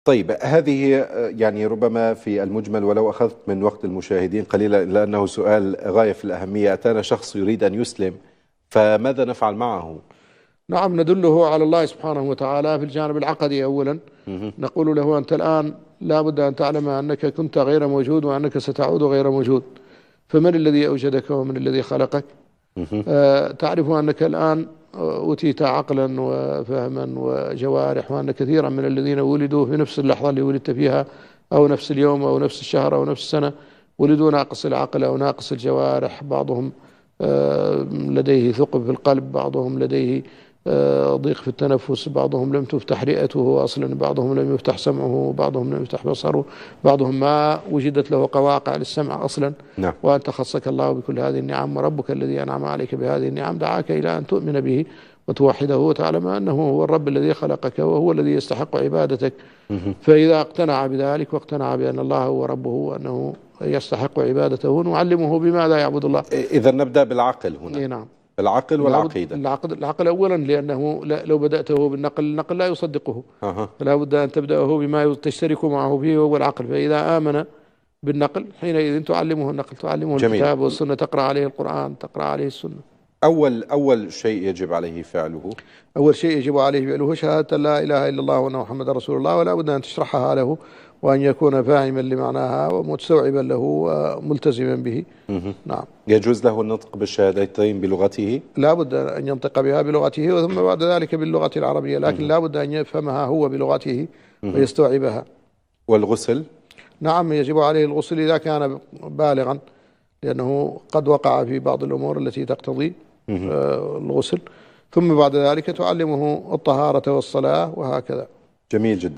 طيب هذه يعني ربما في المجمل، ولو أخذت من وقت المشاهدين قليلا، إلا أنه سؤال غاية في الأهمية. أتانا شخص يريد أن يسلم، فماذا نفعل معه؟ نعم، ندله على الله سبحانه وتعالى في الجانب العقدي أولا. نقول له: أنت الآن لا بد أن تعلم أنك كنت غير موجود وأنك ستعود غير موجود، فمن الذي أوجدك ومن الذي خلقك؟ تعرف أنك الآن أوتيت عقلا وفهما وجوارح، وأن كثيرا من الذين ولدوا في نفس اللحظة اللي ولدت فيها أو نفس اليوم أو نفس الشهر أو نفس السنة ولدوا ناقص العقل أو ناقص الجوارح. بعضهم لديه ثقب في القلب، بعضهم لديه ضيق في التنفس، بعضهم لم تفتح رئته أصلا، بعضهم لم يفتح سمعه، بعضهم لم يفتح بصره، بعضهم ما وجدت له قواقع للسمع أصلا. نعم. وأنت خصك الله بكل هذه النعم، وربك الذي أنعم عليك بهذه النعم دعاك إلى أن تؤمن به وتوحده وتعلم أنه هو الرب الذي خلقك وهو الذي يستحق عبادتك. فإذا اقتنع بذلك واقتنع بأن الله هو ربه وأنه يستحق عبادته، نعلمه بماذا يعبد الله. إذا نبدأ بالعقل هنا. نعم، العقل والعقيدة. العقل أولا، لأنه لو بدأته بالنقل، النقل لا يصدقه. فلا بد أن تبدأه بما تشترك معه فيه وهو العقل. فإذا آمن بالنقل حينئذ تعلمه النقل، تعلمه الكتاب والسنة، تقرأ عليه القرآن، تقرأ عليه السنة. أول شيء يجب عليه فعله، أول شيء يجب عليه فعله شهادة لا إله إلا الله وأن محمد رسول الله، ولا بد أن تشرحها له وأن يكون فاهما لمعناها ومستوعبا له وملتزما به. نعم. يجوز له النطق بالشهادتين بلغته؟ لا بد أن ينطق بها بلغته، وثم بعد ذلك باللغة العربية، لكن لا بد أن يفهمها هو بلغته ويستوعبها. والغسل؟ نعم، يجب عليه الغسل إذا كان بالغا، لأنه قد وقع في بعض الأمور التي تقتضي الغسل. ثم بعد ذلك تعلمه الطهارة والصلاة وهكذا. جميل جدا.